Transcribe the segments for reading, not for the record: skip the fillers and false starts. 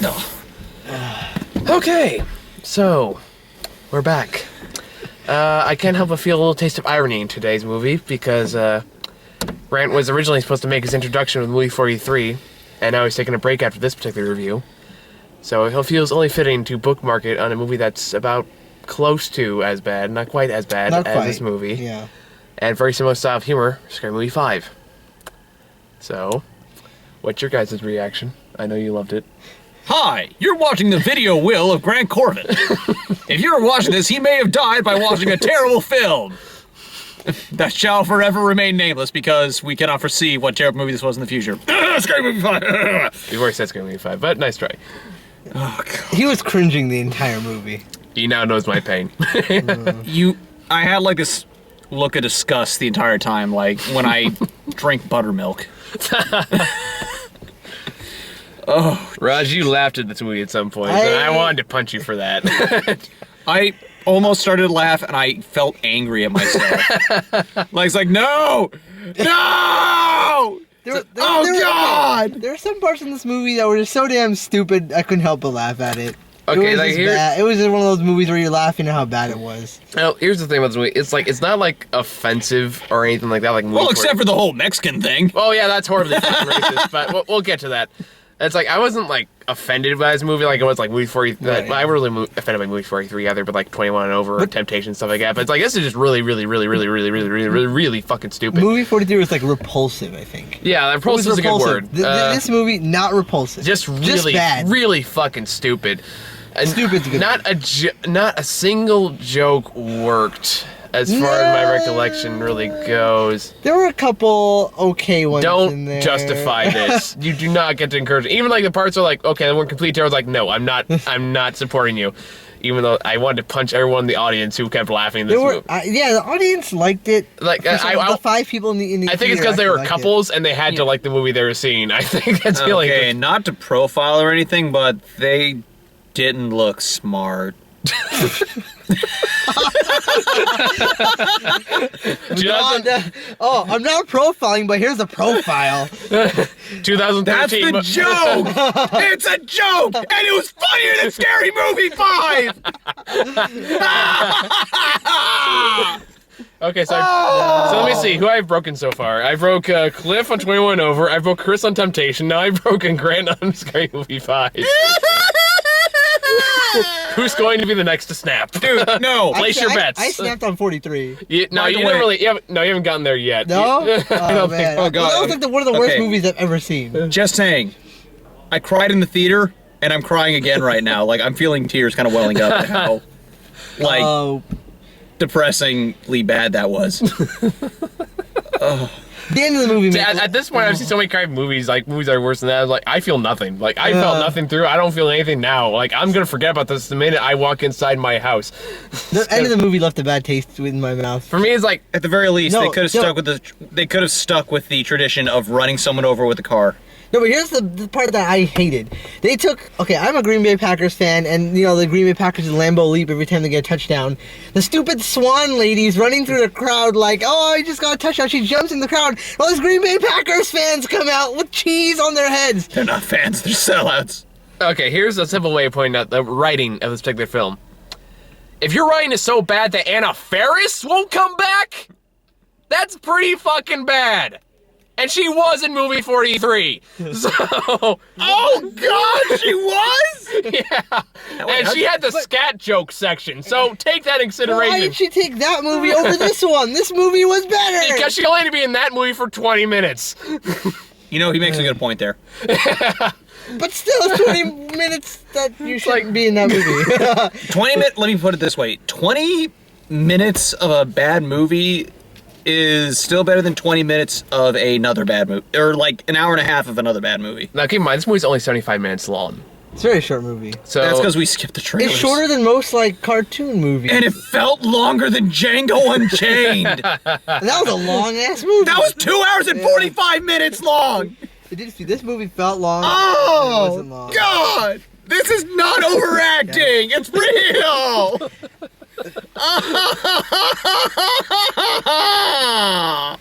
No. Okay, so we're back. I can't help but feel a little taste of irony in today's movie because Grant was originally supposed to make his introduction with movie 43, and now he's taking a break after this particular review. So it feels only fitting to bookmark it on a movie that's about close to as bad, not quite as bad as this movie. Yeah. And very similar style of humor, Scary Movie 5. So, what's your guys' reaction? I know you loved it. Hi, you're watching the video will of Grant Corbin. If you were watching this, he may have died by watching a terrible film that shall forever remain nameless because we cannot foresee what terrible movie this was in the future. Scary Movie 5! You've already said Scary Movie 5, but nice try. Oh, God. He was cringing the entire movie. He now knows my pain. I had like this look of disgust the entire time, like when I drank buttermilk. Oh, Raj, you laughed at this movie at some point, and I wanted to punch you for that. I almost started to laugh, and I felt angry at myself. Like, it's like, no! No! God! There were some parts in this movie that were just so damn stupid, I couldn't help but laugh at it. Okay, it was like here, bad. It was just one of those movies where you're laughing at how bad it was. Well, here's the thing about this movie. It's not like offensive or anything like that. Like well, except for the whole Mexican thing. Oh yeah, that's horribly fucking racist. But we'll get to that. It's like I wasn't like offended by this movie like it was like movie 43. Right. I wasn't really offended by movie 43 either, but like 21 and over, or Temptation, stuff like that. But it's like this is just really fucking stupid. Movie 43 was like repulsive, I think. Yeah, repulsive is a good word. This movie, not repulsive. Just really, bad. really fucking stupid. And Stupid's a good word. Not a single joke worked as far as my recollection really goes. There were a couple okay ones in there. Don't justify this. You do not get to encourage. Even like the parts are like, okay, they weren't complete terror. I was like, no, I'm not supporting you. Even though I wanted to punch everyone in the audience who kept laughing in this movie. Yeah, the audience liked it. Like the 5 people in the I think it's because they were couples and they had to like the movie they were seeing. I think that's feeling. Okay, not to profile or anything, but they didn't look smart. I'm not profiling, but here's a profile. 2013. That's the joke! It's a joke! And it was funnier than Scary Movie 5! Okay, so let me see who I've broken so far. I broke Cliff on 21 and Over. I broke Chris on Temptation. Now I've broken Grant on Scary Movie 5. Who's going to be the next to snap? Dude, no. Place your bets. I snapped on 43. You haven't gotten there yet. No? I don't think. Oh, God. Well, that was like one of the worst movies I've ever seen. Just saying. I cried in the theater, and I'm crying again right now. Like, I'm feeling tears kind of welling up at how, like, depressingly bad that was. The end of the movie. At this point, I've seen so many kind of movies, like movies that are worse than that. I was like, I feel nothing. Like I felt nothing through. I don't feel anything now. Like I'm gonna forget about this the minute I walk inside my house. The end of the movie left a bad taste in my mouth. For me, it's like at the very least, they could have stuck with the tradition of running someone over with a car. No, but here's the part that I hated. They took, I'm a Green Bay Packers fan, and, the Green Bay Packers Lambeau leap every time they get a touchdown. The stupid Swan lady's running through the crowd like, oh, I just got a touchdown. She jumps in the crowd. All these Green Bay Packers fans come out with cheese on their heads. They're not fans, they're sellouts. Okay, here's a simple way of pointing out the writing of this particular film. If your writing is so bad that Anna Faris won't come back, that's pretty fucking bad. And she was in movie 43. So. Oh, God, she was? Yeah. And she had the scat joke section. So take that in consideration. Why did she take that movie over this one? This movie was better. Because she only had to be in that movie for 20 minutes. He makes a good point there. But still, it's 20 minutes that you shouldn't be in that movie. 20 minutes, let me put it this way. 20 minutes of a bad movie is still better than 20 minutes of another bad movie. Or like an hour and a half of another bad movie. Now keep in mind, this movie's only 75 minutes long. It's a very short movie. So that's because we skipped the trailers. It's shorter than most cartoon movies. And it felt longer than Django Unchained. And that was a long ass movie. That was 2 hours and 45 minutes long. This movie felt long. Oh, it wasn't long. God. This is not overacting. It's real.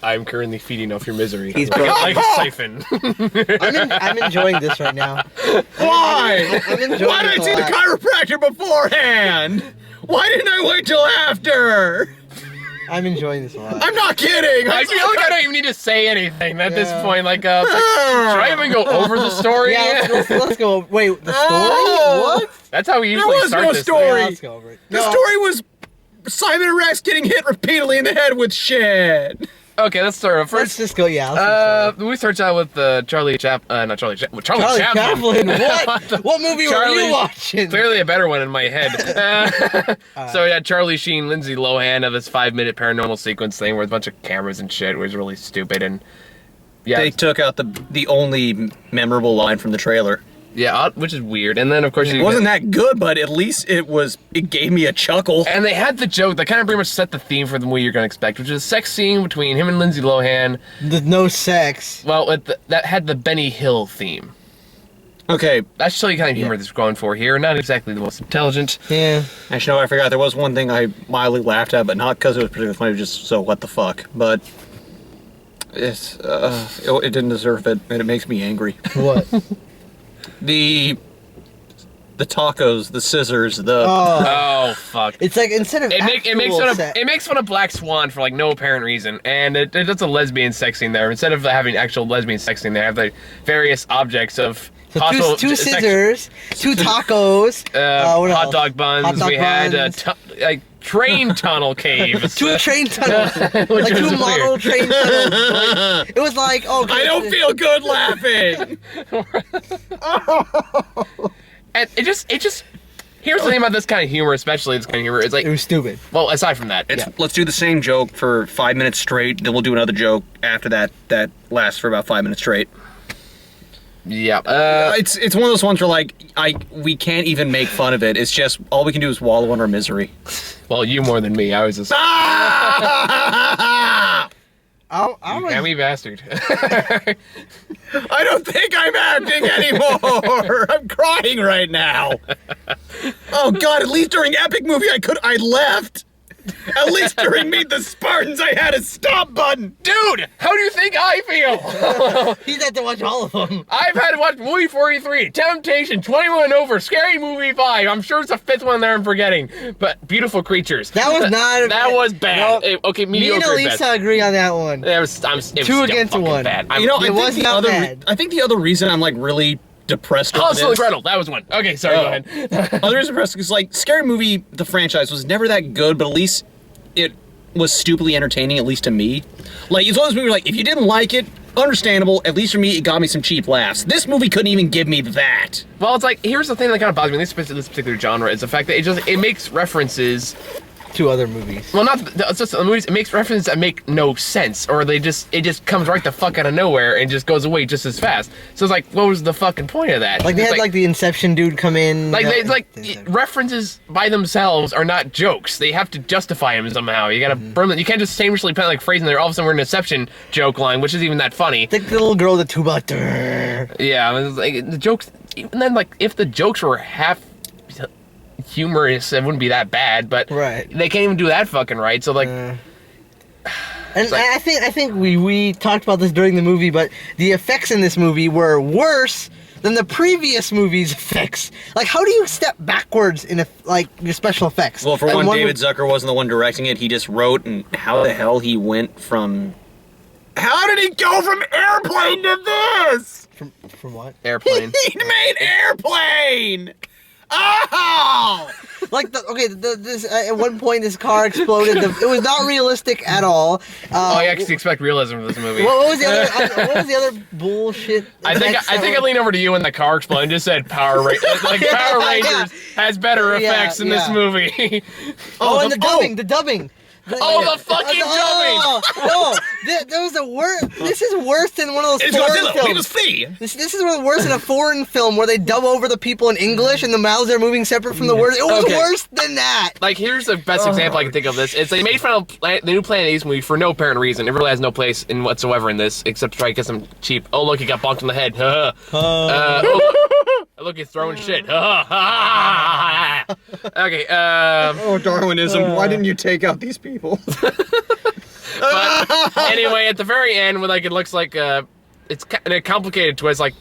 I'm currently feeding off your misery. He's like a broken. siphon. I'm enjoying this right now. Why? I'm enjoying Why did I this see a the lot. chiropractor beforehand? Why didn't I wait till after? I'm enjoying this a lot. I'm not kidding. I feel like I don't even need to say anything at this Yeah. point. Like, should I even go over the story? Yeah, let's go. Wait, the story? Oh. What? That's how we There usually was start no this story. Yeah, thing. let's go over it. The story was Simon and Rex getting hit repeatedly in the head with shit. Okay, let's start Let's first. just go. Yeah. Let's We starts out with Charlie Chaplin. Not Charlie Chaplin. Charlie Charlie Chaplin. Chaplin. What? What movie were Charlie- you watching? Clearly a better one in my head. So yeah, Charlie Sheen, Lindsay Lohan have this 5-minute paranormal sequence thing where a bunch of cameras and shit was really stupid and yeah, They took out the only memorable line from the trailer. yeah, which is weird. And then of course It you wasn't that good, but at least it gave me a chuckle. and they had the joke that kind of pretty much set the theme for the movie you're gonna expect, which is a sex scene between him and Lindsay Lohan. There's no sex. Well, that had the Benny Hill theme. Okay, That's actually the kind of humor that's going for here. Not exactly the most intelligent. Yeah. actually, no, I forgot. There was one thing I mildly laughed at, but not because it was particularly funny, just so what the fuck. But it didn't deserve it, and it makes me angry. What? The tacos, the scissors, the Oh. Oh fuck. It's like instead of It actual makes fun of Black Swan for like no apparent reason, and it does a lesbian sex scene there. Instead of having actual lesbian sex scene, they have the various objects of So possible two sex- scissors, two tacos, what hot else? dog buns. Hot dog we had buns. Like train tunnel caves. Two train tunnels, like Which was two model weird. train tunnels. Like, it was like, oh, I don't feel good laughing. And it just. Here's the thing about this kind of humor, especially this kind of humor, is like, It was stupid. well, aside from that, Let's do the same joke for 5 minutes straight. Then we'll do another joke after that lasts for about 5 minutes straight. yeah. It's one of those ones where like we can't even make fun of it. It's just all we can do is wallow in our misery. Well, you more than me. I was just. I was, Hammy bastard. I don't think I'm acting anymore. I'm crying right now. Oh God! At least during Epic Movie, I left. At least during Meet the Spartans, I had a stop button. Dude, how do you think I feel? he's had to watch all of them. I've had to watch Movie 43, Temptation, 21 and Over, Scary Movie 5. I'm sure it's a fifth one there I'm forgetting. But Beautiful Creatures. That was not. That was bad. Nope. Okay, Me mediocre and at best. Elisa agree on that one. It was Two still against fucking one. bad. You know, It was not bad. I think the other reason I'm like really depressed over Hansel and this. Gretel, that was one. Okay, sorry, go ahead. Other reason depressed is like Scary Movie, the franchise was never that good, but at least it was stupidly entertaining, at least to me. Like it's one of those movies like if you didn't like it, understandable. At least for me, it got me some cheap laughs. This movie couldn't even give me that. Well, it's like, here's the thing that kind of bothers me in this particular genre, is the fact that it makes references. Two other movies. Well, it's just the movies. It makes references that make no sense, or it just comes right the fuck out of nowhere and just goes away just as fast. So it's like, what was the fucking point of that? Like they It's had like the Inception dude come in. references by themselves are not jokes. They have to justify them somehow. You gotta burn them. You can't just shamelessly put like phrase in there. All of a sudden we're an Inception joke line, which isn't even that funny. Like the little girl with the tuba. Yeah, it's like the jokes. Even then, like if the jokes were half humorous, it wouldn't be that bad. But Right. they can't even do that fucking right. So like. And I think we talked about this during the movie, but the effects in this movie were worse than the previous movie's effects. Like, how do you step backwards in your special effects? Well, for Like, one, David was- Zucker wasn't the one directing it. He just wrote, and how the hell he went from... How did he go from Airplane to this? From what? Airplane. He made Airplane! Oh! Like this at one point this car exploded. It was not realistic at all. Oh, you actually expect realism from this movie. What was the other? What was the other bullshit? I think I leaned over to you when the car exploded and just said Power Rangers. Like Power Rangers has better effects in this movie. Oh, and the dubbing. The fucking dubbing! No, there was a worse. This is worse than one of those It's foreign Godzilla. films. It was Fee. This is one of the worse than a foreign film where they dub over the people in English and the mouths are moving separate from the words. It was Okay. worse than that. Like, here's the best example I can think of this. It's they made fun of the new Planet Ace movie for no apparent reason. It really has no place in whatsoever in this, except to try to get some cheap, oh, look, he got bonked in the head. Oh, look, he's throwing shit. Okay. Oh, Darwinism! Why didn't you take out these people? But anyway, at the very end, when it looks like it's in a complicated twist. Like,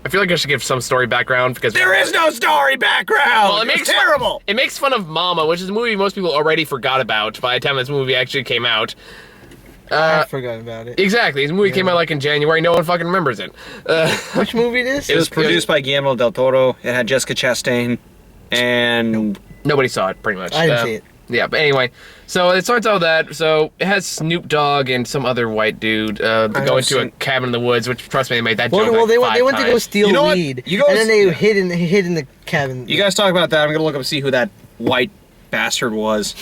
I feel like I should give some story background because There is no story background. Well, it's terrible. It makes fun of Mama, which is a movie most people already forgot about by the time this movie actually came out. I forgot about it. Exactly. This movie came out in January. No one fucking remembers it. Which movie it is? It was produced by Guillermo del Toro. It had Jessica Chastain, and Nobody saw it, pretty much. I didn't see it. Yeah, but anyway, so it starts out that, so it has Snoop Dogg and some other white dude go into a cabin in the woods, which, trust me, they made that joke They five went to go times. steal You know what? weed, You guys- and then they hid in the cabin. you guys talk about that. I'm gonna look up and see who that white bastard was.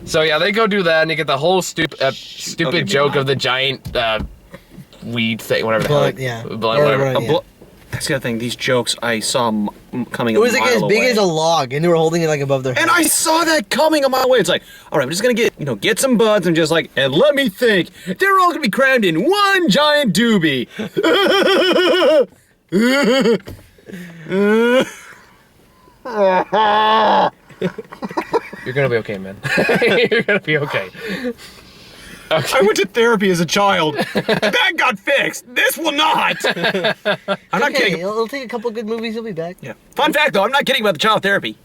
So yeah, they go do that, and you get the whole stupid Okay, joke yeah. of the giant weed thing, whatever the Blunt, hell. yeah. Blunt, Or whatever. whatever. Yeah. That's the other thing. These jokes I saw coming. It was like a as mile big away. as a log, and they were holding it like above their head. And I saw that coming a mile away. It's like, all right, I'm just gonna get some buds and just like, and let me think. They're all gonna be crammed in one giant doobie. You're gonna be okay, man. You're gonna be okay. I went to therapy as a child. That got fixed. This will not. I'm not Okay, kidding. it'll take a couple good movies. He'll be back. Yeah. Fun fact, though, I'm not kidding about the child therapy.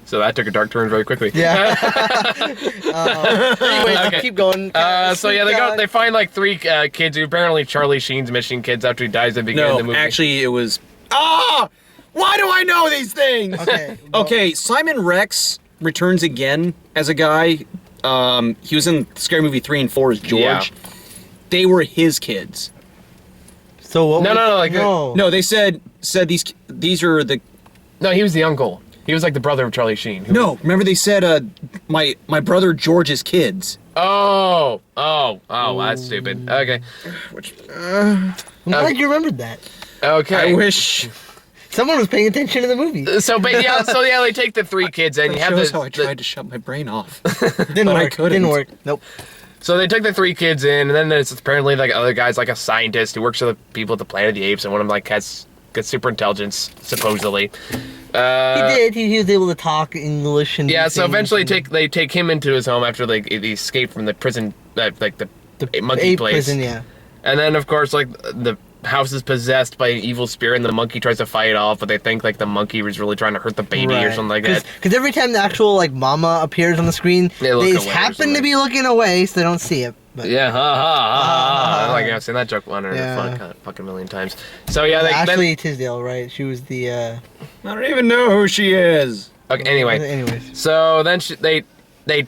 So that took a dark turn very quickly. Yeah. Anyways, Okay. keep going. So yeah, they find like three kids who apparently Charlie Sheen's mission kids after he dies at the beginning of the No, movie. actually, it was. Why do I know these things? Okay. well, Okay, Simon Rex returns again as a guy. He was in Scary Movie 3 and 4 as George. Yeah. They were his kids. So what? No, No, they said these are the. No, he was the uncle. He was like the brother of Charlie Sheen. No, remember they said my brother George's kids. Oh, that's stupid. Okay. Which I'm glad you remembered that. Okay. I wish. Someone was paying attention to the movie. So, but yeah, they take the three kids and you have shows the, how I tried to shut my brain off. Didn't But I work. couldn't. Didn't work. Nope. So they took the three kids in, and then there's apparently like other guys, like a scientist who works for the people at the Planet of the Apes, and one of them like has super intelligence supposedly. He did. He was able to talk English and. Yeah. do So things eventually and- they take him into his home after they escape from the prison, like the monkey ape place. prison, yeah. And then of course like the house is possessed by an evil spirit, and the monkey tries to fight it off, but they think like the monkey was really trying to hurt the baby or something like that. Because every time the actual like mama appears on the screen, They look they away or happen to something. be looking away, so they don't see it. But Yeah, like I've seen that joke Yeah. fucking million times. So yeah, they Ashley Tisdale, right? She was the. I don't even know who she is. okay. Anyway, Anyways. so then they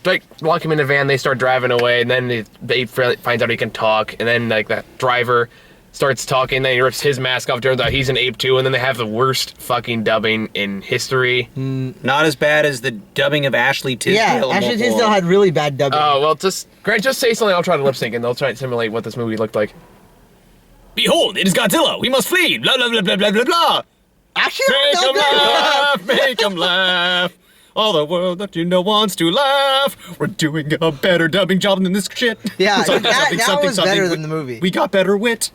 like lock him in a van. They start driving away, and then they finds out he can talk, and then like that driver starts talking. Then he rips his mask off. Turns out he's an ape too, and then they have the worst fucking dubbing in history. Not as bad as the dubbing of Ashley Tisdale. Yeah, Ashley before. Tisdale had really bad dubbing. Oh well, Grant, just say something. I'll try to lip sync, and they'll try to simulate what this movie looked like. Behold, it is Godzilla. We must flee. Blah blah blah blah blah blah blah. Actually, Make no, them laugh. Make them laugh. All the world that you know wants to laugh. We're doing a better dubbing job than this shit. Yeah, Something, that something, something, was something. better than the movie. We got better wit.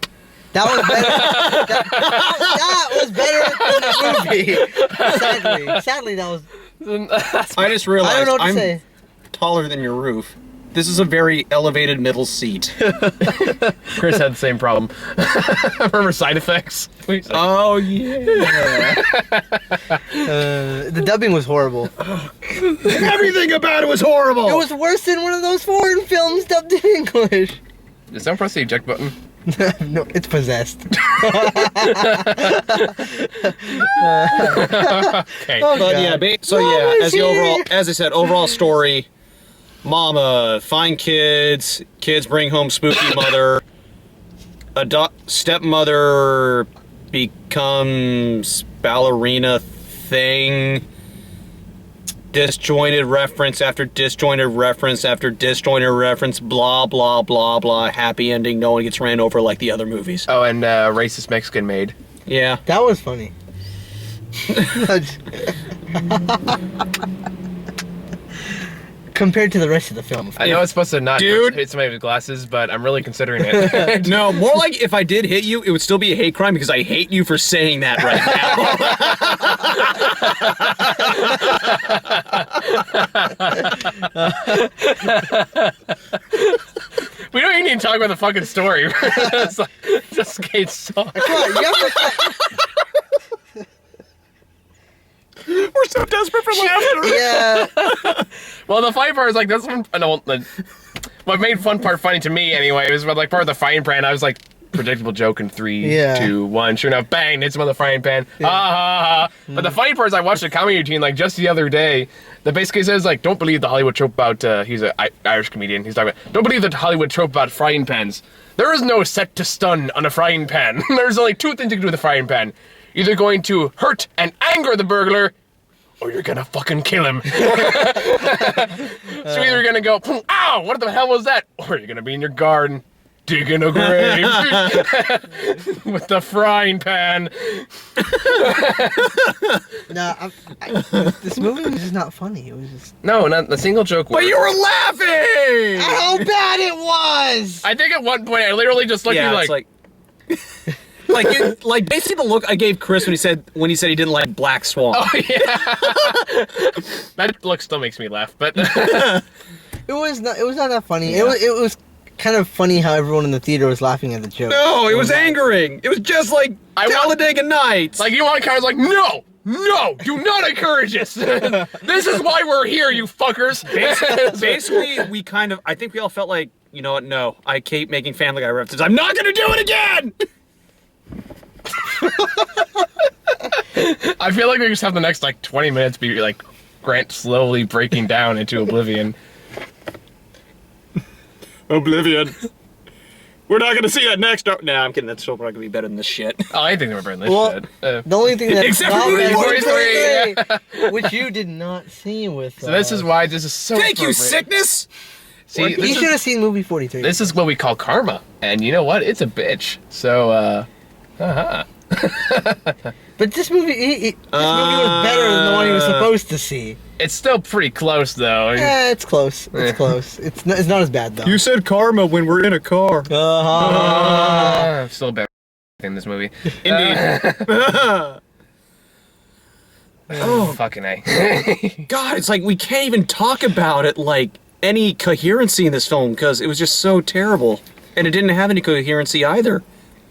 That was better. that was better than the movie. Sadly, that was. I just realized I don't know what to I'm say. taller than your roof. This is a very elevated middle seat. Chris had the same problem. Remember Side Effects? Oh yeah. The dubbing was horrible. Everything about it was horrible. It was worse than one of those foreign films dubbed in English. Is someone press the eject button? No, it's possessed. Okay. Oh, But God. yeah, so Mama, yeah, as the she- overall, as I said, overall story. Mama, find kids. Kids bring home spooky mother. Stepmother becomes ballerina thing. Disjointed reference after disjointed reference after disjointed reference. Blah blah blah blah. Happy ending. No one gets ran over like the other movies. Oh, and racist Mexican maid. Yeah. That was funny. compared to the rest of the film. I know it's supposed to not Dude. hit somebody with glasses, but I'm really considering it. No, more like if I did hit you, it would still be a hate crime because I hate you for saying that right now. We don't even need to talk about the fucking story. It's like, just Kate's song. Come on, you have to. We're so desperate for laughter. Yeah. Well, the funny part is like that's one. No, what made fun part funny to me anyway was when like part of the frying pan. I was like predictable joke in 3, Yeah. 2, 1. Sure enough, bang! Hits him on the frying pan. Ha ha ha! But the funny part is I watched a comedy routine like just the other day that basically says like, don't believe the Hollywood trope about. He's an Irish comedian. He's talking about don't believe the Hollywood trope about frying pans. There is no set to stun on a frying pan. There's only 2 things you can do with a frying pan. Either going to hurt and anger the burglar, or you're gonna fucking kill him. So either you're gonna go, ow, what the hell was that? Or you're gonna be in your garden, digging a grave with the frying pan. No, this movie was just not funny. It was just. No, not the single joke. But you were laughing! How bad it was! I think at one point I literally just looked at you it's like like basically the look I gave Chris when he said he didn't like Black Swan. oh yeah. That look still makes me laugh, but It was not that funny. Yeah. It was kind of funny how everyone in the theater was laughing at the joke. No, it was angering. It was just like Talladega Nights. like you want to like, no, do not encourage this. This is why we're here, you fuckers. Basically, I think we all felt like, you know what, no, I keep making Family Guy references. I'm not gonna do it again! I feel like we just have the next like 20 minutes be like Grant slowly breaking down into oblivion. Oblivion. We're not gonna see that next. Nah, I'm kidding. That's still probably gonna be better than this shit. Oh, I think they were better than this Well, shit. The only thing that Except for movie 43, which you did not see with. So this is why this is so. Thank you, appropriate. sickness! See, You this should is, have seen movie 43. this is what we call karma, and you know what? It's a bitch. So, But this movie, this movie was better than the one he was supposed to see. it's still pretty close though. Yeah, it's close. It's close. It's not as bad though. You said karma when we're in a car. Still better in this movie. Indeed. Oh, fucking A. God, it's like we can't even talk about it like any coherency in this film because it was just so terrible. And it didn't have any coherency either.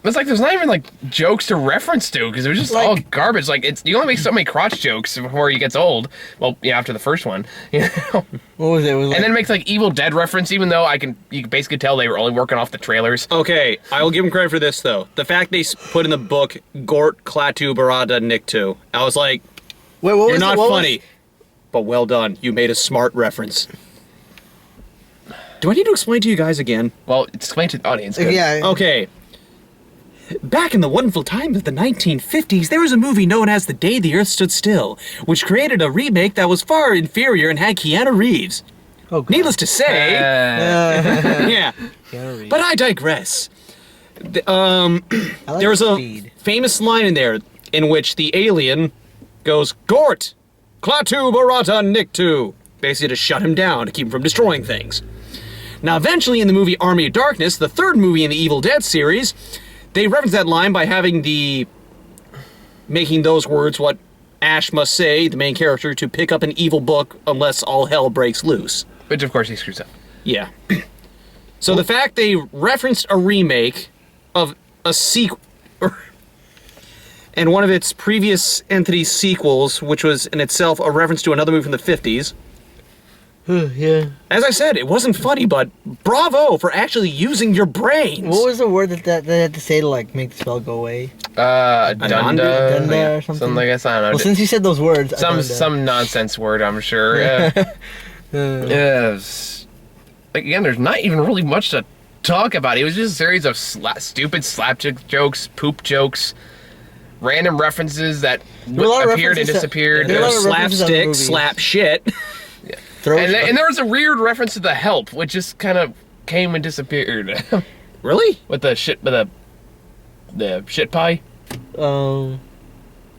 It's like there's not even like jokes to reference to because it was just Like- all garbage. Like you only make so many crotch jokes before he gets old. Well, yeah, after the first one, you know. What was it? It was like, And then it makes like Evil Dead reference, even though you can basically tell they were only working off the trailers. Okay, I will give him credit for this though. The fact they put in the book Gort Klaatu Barada Niktu. I was like, wait, what you're was not it? What funny, but well done. You made a smart reference. Do I need to explain to you guys again? Well, explain to the audience. Was, 'cause- yeah. Okay. Back in the wonderful times of the 1950s, there was a movie known as The Day the Earth Stood Still, which created a remake that was far inferior and had Keanu Reeves. Oh, God. Needless to say, yeah. Keanu Reeves. But I digress. I like There was a Speed. famous line in there in which the alien goes, Gort! Klaatu Barata Niktu! Basically to shut him down, to keep him from destroying things. Now eventually in the movie Army of Darkness, the third movie in the Evil Dead series, they reference that line by making those words what Ash must say, the main character, to pick up an evil book unless all hell breaks loose. Which of course he screws up. Yeah. So the fact they referenced a remake of a sequel, and one of its previous entity sequels, which was in itself a reference to another movie from the 50s. Yeah. As I said, it wasn't funny, but bravo for actually using your brains. What was the word that they had to say to like make the spell go away? Dunda. Dunda or something? Something like that. I don't know. Well, since you said those words, some nonsense word, I'm sure. Yes. Like again, there's not even really much to talk about. It was just a series of stupid slapstick jokes, poop jokes, random references that There were a lot of appeared and references that- disappeared. there were a lot of references on the Slapstick, movie. slap shit. And there was a weird reference to The Help, which just kind of came and disappeared. Really? With the the shit pie. Um.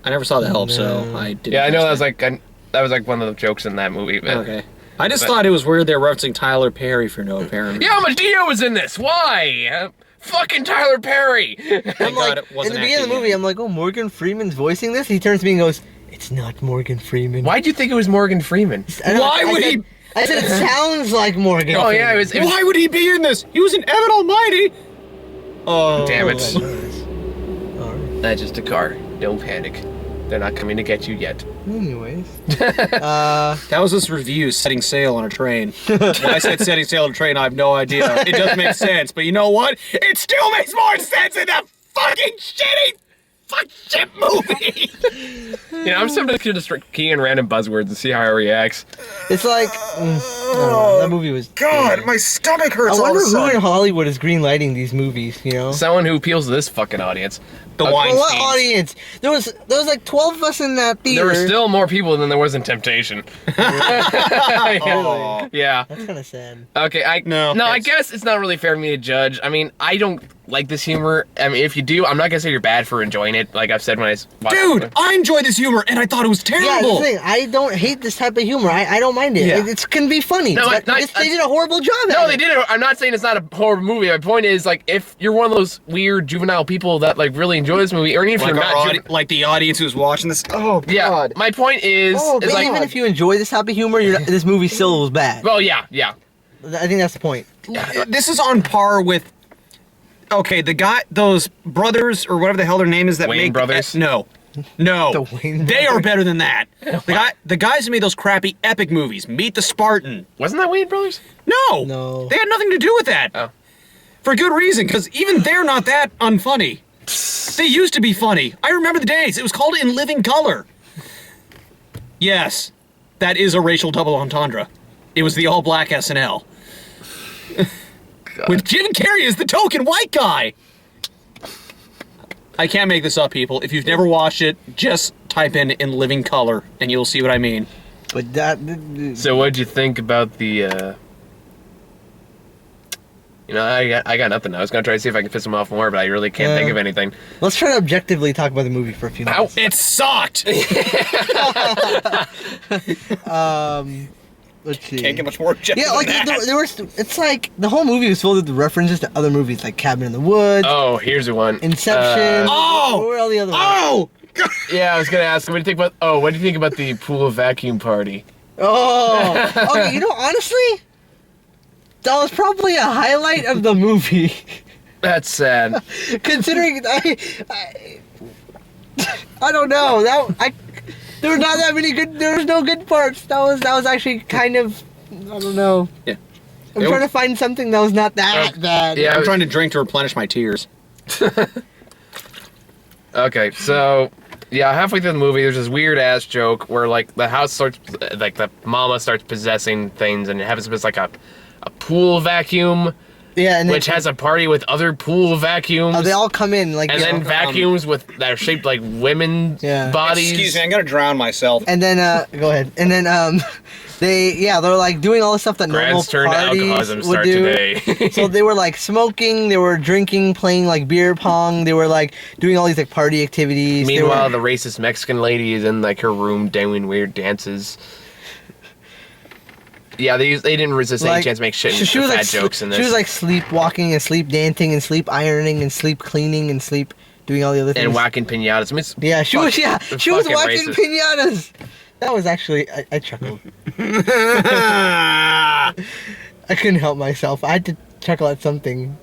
I never saw The Help, so I didn't. Yeah, I know catch that was like one of the jokes in that movie. But Okay. I just thought it was weird they're referencing Tyler Perry for no apparent reason. Yeah, Madea was in this. Why? Fucking Tyler Perry. I'm like, in the beginning of the movie, I'm like, oh, Morgan Freeman's voicing this? He turns to me and goes, it's not Morgan Freeman. Why'd you think it was Morgan Freeman? Why would he? I said it sounds like Morgan Oh, Freeman. yeah, it was Why would he be in this? He was in Evan Almighty. Oh, damn it. Alright. That's just a car. Don't panic. They're not coming to get you yet. Anyways. That was this review setting sail on a train. When I said setting sail on a train, I have no idea. It doesn't make sense, but you know what? It still makes more sense in the fucking shit movie. I'm sometimes going to just key in random buzzwords and see how he reacts. It's like, I don't know, that movie was... God, my stomach hurts. I wonder who in Hollywood is greenlighting these movies, you know? Someone who appeals to this fucking audience. The Well, what Weinstein. audience? There was like 12 of us in that theater. There were still more people than there was in Temptation. Oh. Yeah. That's kind of sad. Okay, I guess it's not really fair for me to judge. I mean, I don't like this humor. I mean, if you do, I'm not gonna say you're bad for enjoying it. Like I've said when I watched Dude, I enjoy this humor, and I thought it was Yeah, terrible. the thing, I don't hate this type of humor. I don't mind it. Yeah. It can be funny. No, But they did a horrible job at No, it. they did it. I'm not saying it's not a horrible movie. My point is, like, if you're one of those weird juvenile people that like really enjoy this movie, or even if like, you're not, like the audience who's watching this. Oh, yeah. God. My point is, Oh, is but like, even if you enjoy this type of humor, this movie still was bad. well, yeah. I think that's the point. This is on par with. Okay, those brothers or whatever the hell their name is that Wayne make brothers? No, The Wayne they are brothers? better than that. The guys who made those crappy epic movies, Meet the Spartan. Wasn't that Wayne Brothers? No. They had nothing to do with that. Oh. For good reason, because even they're not that unfunny. They used to be funny. I remember the days. It was called In Living Color. Yes, that is a racial double entendre. It was the all-black SNL. With Jim Carrey as the token white guy. I can't make this up, people. If you've never watched it, just type in Living Color, and you'll see what I mean. But that... So what'd you think about the? I got nothing. I was gonna try to see if I can piss him off more, but I really can't think of anything. Let's try to objectively talk about the movie for a few minutes. It sucked! Let's see. Can't get much more objective Yeah, like than that. there was. It's like the whole movie was filled with references to other movies, like Cabin in the Woods, Oh, here's the one. Inception. Oh! What were all the other ones? Oh! Yeah, I was gonna ask. What do you think about? What do you think about the pool vacuum party? Oh, okay. You know, honestly, that was probably a highlight of the movie. That's sad. Considering I don't know. There were not that many good. There was no good parts. That was actually kind of. I don't know. Yeah. I'm trying to find something that was not that bad. Yeah. I'm trying to drink to replenish my tears. Okay, so yeah, halfway through the movie, there's this weird ass joke where like the house starts, like the mama starts possessing things, and it happens to be like a pool vacuum, Yeah, and which has a party with other pool vacuums. they all come in like. and you then know, vacuums that are shaped like women's Yeah. bodies. Excuse me, I'm gonna drown myself. And then go ahead. And then they're like doing all the stuff that normal Grant's turn to parties alcoholism would start do. today. So they were like smoking, they were drinking, playing like beer pong, they were like doing all these like party activities. They Meanwhile, were- the racist Mexican lady is in like her room doing weird dances. Yeah, they didn't resist any chance to make shit she was fat like jokes in this. She was like sleepwalking and sleep dancing and sleep ironing and sleep cleaning and sleep doing all the other things. and whacking pinatas. I mean, Yeah, she was fucking whacking racist. pinatas. That was actually I chuckled. I couldn't help myself. I had to chuckle at something.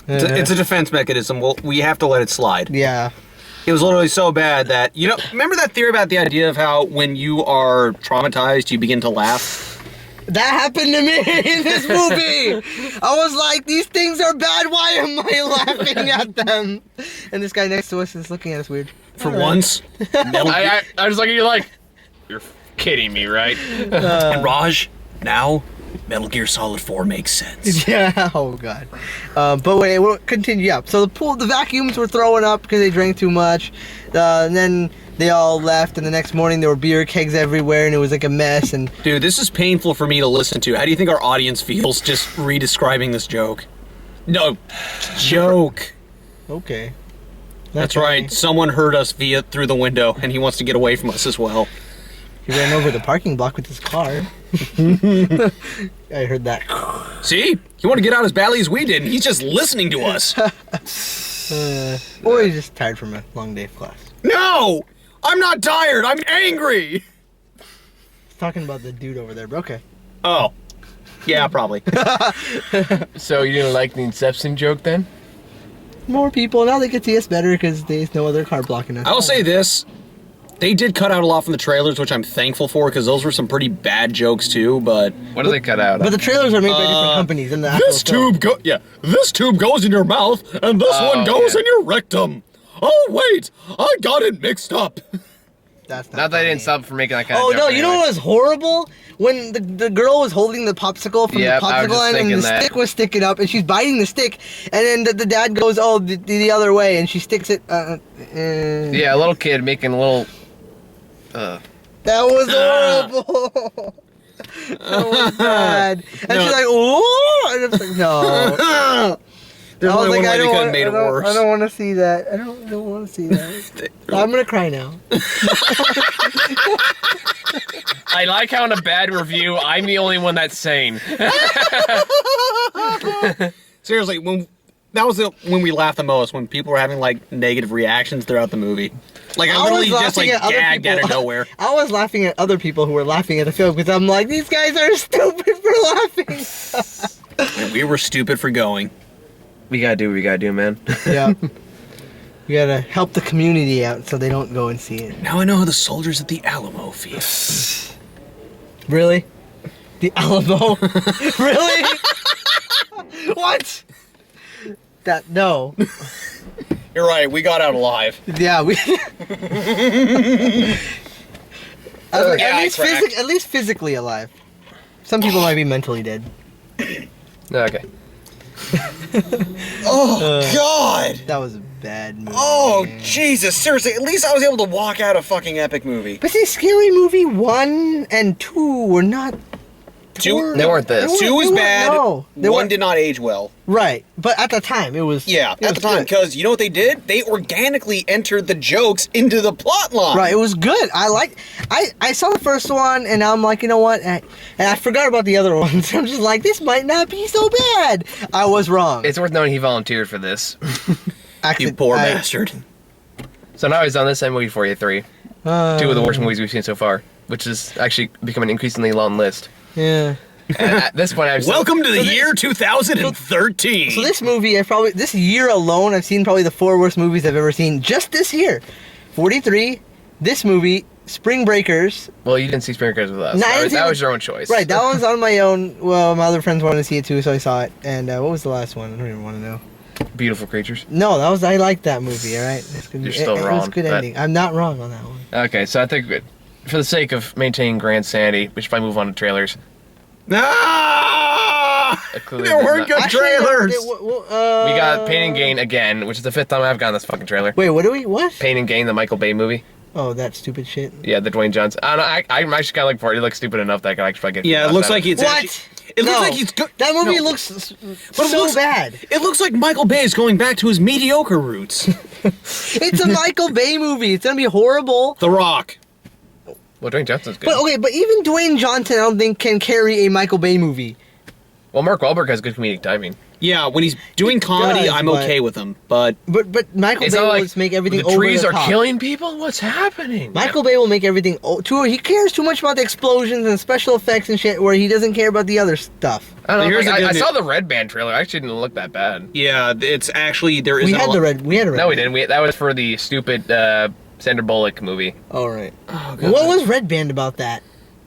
It's a defense mechanism. We have to let it slide. Yeah. It was literally so bad that, remember that theory about the idea of how when you are traumatized, you begin to laugh? That happened to me in this movie. I was like, these things are bad. Why am I laughing at them? And this guy next to us is looking at us weird. For once, Metal Gear, I was looking at you like, you're kidding me, right? and Raj, now Metal Gear Solid 4 makes sense. Yeah. Oh god. But wait, we'll continue. Yeah. So the vacuums were throwing up because they drank too much. And then they all left, and the next morning there were beer kegs everywhere, and it was like a mess. And Dude, this is painful for me to listen to. How do you think our audience feels just re-describing this joke? No, joke. okay. That's right. Someone heard us through the window, and he wants to get away from us as well. He ran over the parking block with his car. I heard that. See? He wanted to get out as badly as we did, and he's just listening to us. Or he's just tired from a long day of class. No! I'm not tired. I'm angry. He's talking about the dude over there, but okay. Oh. Yeah, probably. So you didn't like the Inception joke then? More people, now they can see us better because there's no other car blocking us. I will say this. They did cut out a lot from the trailers, which I'm thankful for, because those were some pretty bad jokes too, but... What do they cut out? But the trailers are made by different companies in the actual This film. this tube goes in your mouth, and this one goes in your rectum. Oh, wait, I got it mixed up. That's Not that I didn't funny. stop for making that kind of Oh joke. no, you know what was horrible? When the girl was holding the popsicle from Yep, the I was popsicle just line and thinking the that. stick was sticking up and she's biting the stick and then the dad goes, oh, the other way and she sticks it. Yeah, a little kid making a little... That was horrible. That was bad. And No. she's like, oh, and it's like, no. There's I was only like, one way they could have made it I worse. don't want to see that. I don't want to see that. I'm gonna cry now. I like how in a bad review, I'm the only one that's sane. Seriously, when we laughed the most, when people were having like negative reactions throughout the movie. Like I literally just like gagged out of nowhere. I was laughing at other people who were laughing at the film because I'm like, these guys are stupid for laughing. And we were stupid for going. We gotta do what we gotta do, man. Yeah. We gotta help the community out so they don't go and see it. Now I know how the soldiers at the Alamo feel. Really? The Alamo? Really? What? No. You're right, we got out alive. Yeah, we. cracked. At least physically alive. Some people might be mentally dead. Okay. Oh, God! That was a bad movie. Oh, Jesus, seriously, at least I was able to walk out a fucking epic movie. But see, Scary Movie 1 and 2 were not. Two- They weren't this. Two was bad, No, they one weren't- did not age well. Right, but at the time it was. Yeah, it at was the time, good. because you know what they did? They organically entered the jokes into the plot line. Right, it was good. I saw the first one and I'm like, you know what? And I forgot about the other ones. I'm just like, this might not be so bad. I was wrong. It's worth noting he volunteered for this. You poor bastard. So now he's done this movie for you, 3. 2 of the worst movies we've seen so far, which is actually becoming an increasingly long list. Yeah. And at this point, I've Welcome to the year 2013. So this movie, this year alone, I've seen probably the 4 worst movies I've ever seen. Just this year, 43. This movie, Spring Breakers. Well, you didn't see Spring Breakers with us. No, I didn't see that the- was your own choice. Right, that one's on my own. Well, my other friends wanted to see it too, so I saw it. And what was the last one? I don't even want to know. Beautiful Creatures. No, I liked that movie. All right, that's good. You're still It was wrong, a good but- ending. I'm not wrong on that one. Okay, so I think for the sake of maintaining grand sanity, we should probably move on to trailers. Ah! Clearly There weren't not- good Actually, trailers. We got Pain and Gain again, which is the 5th time I've gotten this fucking trailer. Wait, what? Pain and Gain, the Michael Bay movie. Oh, that stupid shit. Yeah, the Dwayne Johnson. I don't know, I'm actually kind of looking for it. It looks stupid enough that I can actually get. Yeah, it looks like it's What? actually, it looks like he's go- That movie no. looks But it so looks- bad. It looks like Michael Bay is going back to his mediocre roots. It's a Michael Bay movie. It's gonna be horrible. The Rock. Well, Dwayne Johnson's good. But okay, but even Dwayne Johnson, I don't think can carry a Michael Bay movie. Well, Mark Wahlberg has good comedic timing. Yeah, when he's doing comedy, does, I'm but- okay with him. But But Michael It's Bay not will like just make everything the over trees the are top. killing people. What's happening? Michael Bay will make everything he cares too much about the explosions and special effects and shit, where he doesn't care about the other stuff. I don't know. Here's the good I news. saw the Red Band trailer. Actually, didn't look that bad. yeah, it's actually there isn't. We had a red. No, we didn't. That was for the stupid Sandra Bullock movie. All right. Oh, God. What was Red Band about that?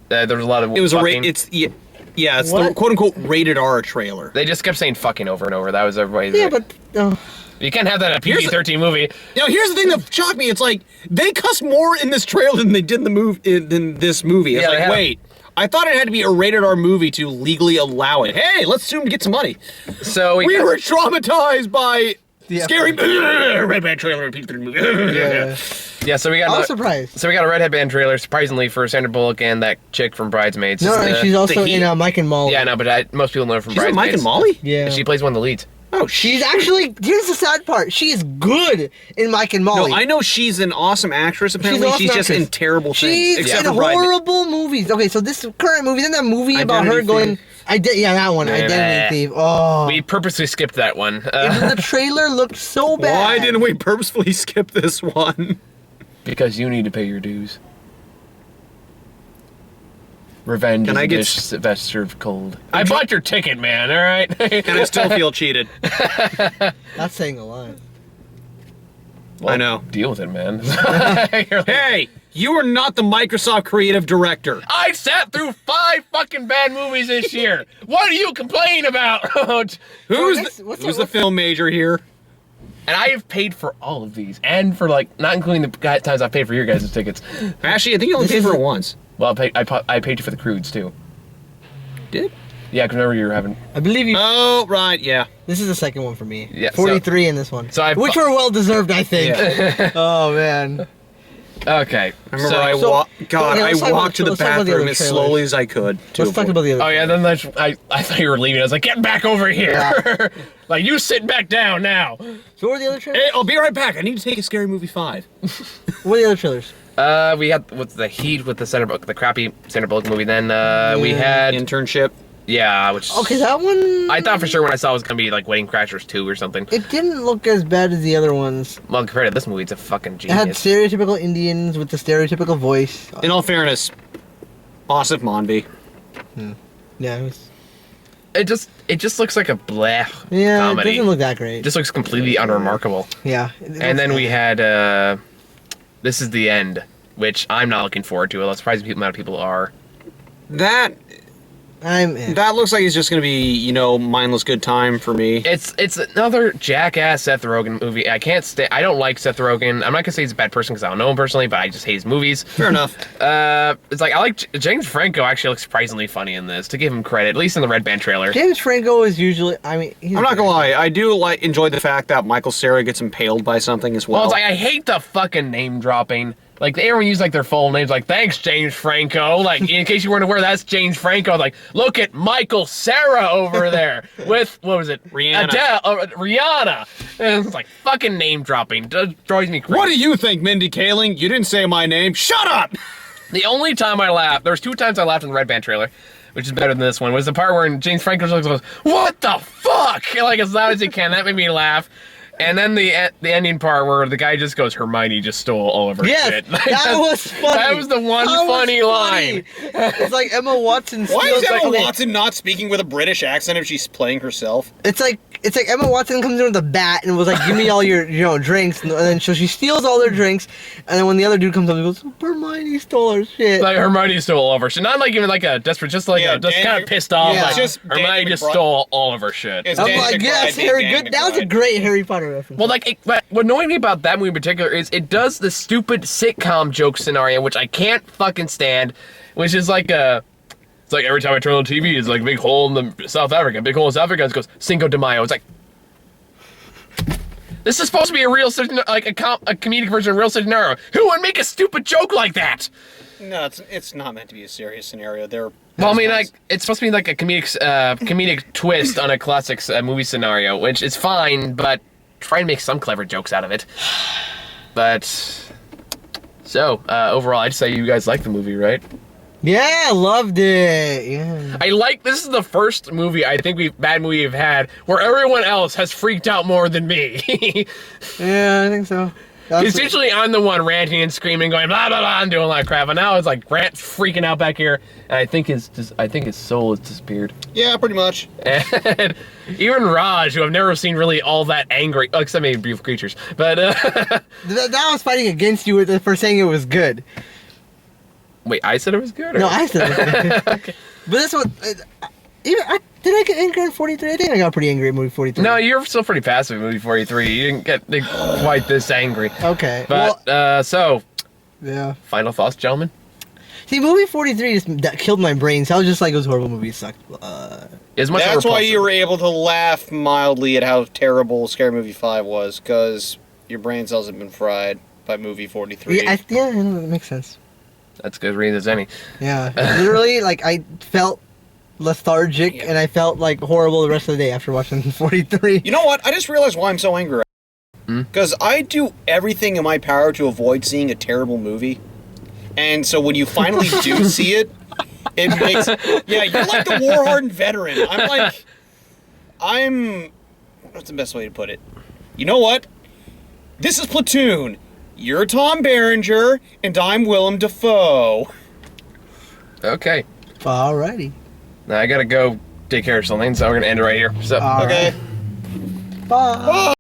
There was a lot of. It was fucking. it's the quote What? unquote rated R trailer. They just kept saying fucking over and over. That was everybody. Yeah, but You can't have that in a Here's the- PG-13 movie. Now, here's the thing that shocked me. It's like they cuss more in this trailer than they did in the this movie. It's Yeah, they like, have. wait, I thought it had to be a rated R movie to legally allow it. Hey, let's assume to get some money. So We were traumatized by Yeah. scary Red Band trailer PG-13 movie. Yeah, so we got. I was surprised. So we got a Red Band trailer, surprisingly, for Sandra Bullock and that chick from Bridesmaids. No, It's the- she's also the in Mike and Molly. Yeah, no, but most people know her from She's in Bridesmaids. Mike and Molly? Yeah. She plays one of the leads. Oh, She's actually, here's the sad part, she is good in Mike and Molly. No, I know she's an awesome actress. Apparently, she's just in terrible things. She's Except in for Bride. horrible movies. Okay, so this current movie, then that movie about her Identity going, Thief. that one, Identity Thief. Oh. We purposely skipped that one. The trailer looked so bad. Why didn't we purposefully skip this one? Because you need to pay your dues. Revenge Can is I a get dish best served cold. I bought your ticket, man, alright? And I still feel cheated. That's saying a lot. Well, I know. Deal with it, man. You're like, Hey, you are not the Microsoft creative director. I sat through 5 fucking bad movies this year. What do you complain about? Who's What's the film major here? And I have paid for all of these, and for like not including the times I paid for your guys' tickets. Actually, I think you only paid for it once. Well, I paid you for the Crudes too. Did? Yeah, because remember you were having. I believe you. Oh, right, yeah. This is the second one for me. Yeah, 43 in this one. So which were well deserved, I think. Oh man. Okay. I remember I walked to the bathroom as slowly as I could. Let's talk about the other. Oh yeah, then I thought you were leaving. I was like, get back over here. Yeah. Like you sit back down now. So what are the other trailers? Hey, I'll be right back. I need to take a Scary Movie 5. What are the other trailers? We had with the Heat with the crappy Sandra Bullock movie. Then we had Internship. yeah, which Okay, that one. I thought for sure when I saw it was gonna be like Wedding Crashers 2 or something. It didn't look as bad as the other ones. Well, compared to this movie, it's a fucking It had genius. stereotypical Indians with the stereotypical voice. In all fairness, Asif Manvi. Yeah, It just looks like a blah yeah, comedy. it doesn't look that great. It just looks completely unremarkable. Yeah. And then we had This Is the End, which I'm not looking forward to. I'm surprised the amount of people are. That looks like it's just gonna be, mindless good time for me. It's another jackass Seth Rogen movie. I don't like Seth Rogen. I'm not gonna say he's a bad person because I don't know him personally, but I just hate his movies. Fair enough. It's like I like James Franco actually looks surprisingly funny in this. To give him credit, at least in the Red Band trailer. James Franco is usually. He's I'm not gonna lie, I do enjoy the fact that Michael Cera gets impaled by something as well. Well, it's like I hate the fucking name dropping. Like they ever use like their full names, like thanks James Franco. Like in case you weren't aware, that's James Franco. Like look at Michael Cera over there with what was it, Rihanna. Rihanna. And it's like fucking name dropping. Drives me crazy. What do you think, Mindy Kaling? You didn't say my name. Shut up! The only time I laughed, there was 2 times I laughed in the Red Band trailer, which is better than this one, was the part where James Franco just goes, "What the fuck?" Like as loud as he can. That made me laugh. And then the ending part where the guy just goes, Hermione just stole all of her shit. That was funny. That was the one funny line. It's like Emma Watson. Why is steals, Emma like, Watson not speaking with a British accent if she's playing herself? It's like Emma Watson comes in with a bat and was like, "Give me all your drinks," and then so she steals all their drinks, and then when the other dude comes up, he goes, "Hermione stole her shit." Like Hermione stole all of her shit. Not like even like a desperate, just like just kind of pissed off. Yeah. Like Just Hermione just stole all of her shit. It's I'm Dan like, McBride yes, being Harry. Dan Good. That was a McBride. great Harry Potter reference. Well, like, but what annoyed me about that movie in particular is it does the stupid sitcom joke scenario, which I can't fucking stand, which is like it's like every time I turn on the TV, it's like a big hole in the South Africa, big hole in South Africa, and it goes Cinco de Mayo. It's like, this is supposed to be a real, like a comedic version of a real scenario. Who would make a stupid joke like that? No, it's not meant to be a serious scenario. Well, I mean, like it's supposed to be like a comedic twist on a classic movie scenario, which is fine, but try and make some clever jokes out of it. But so overall, I'd say you guys like the movie, right? yeah, loved it. Yeah. This is the first movie I think bad movie we've had where everyone else has freaked out more than me. Yeah, I think so. Because usually I'm the one ranting and screaming, going blah blah blah, and doing all that crap. And now it's like Grant's freaking out back here, and I think his soul has disappeared. Yeah, pretty much. And even Raj, who I've never seen really all that angry, except maybe Beautiful Creatures, but that was fighting against you for saying it was good. wait, I said it was good. Or? No, I said it was good. Okay. But this one, did I get angry at 43? I think I got pretty angry at movie 43. No, you're still pretty passive in movie 43. You didn't get quite this angry. Okay. But so, yeah. final thoughts, gentlemen. See, movie 43 that killed my brain. So I was just like, it was horrible movie. It sucked. As much That's as why you were able to laugh mildly at how terrible Scary Movie 5 was, because your brain cells have been fried by movie 43. Yeah, that makes sense. That's good reason as any. Yeah. Literally, like, I felt lethargic, and I felt like horrible the rest of the day after watching 43. You know what? I just realized why I'm so angry. Because I do everything in my power to avoid seeing a terrible movie. And so when you finally do see it, it makes... Yeah, you're like the war-hardened veteran. What's the best way to put it? You know what? This is Platoon. You're Tom Berenger, and I'm Willem Dafoe. Okay. Alrighty. Now I gotta go take care of something, so we're gonna end it right here. So. All Okay. right. Bye.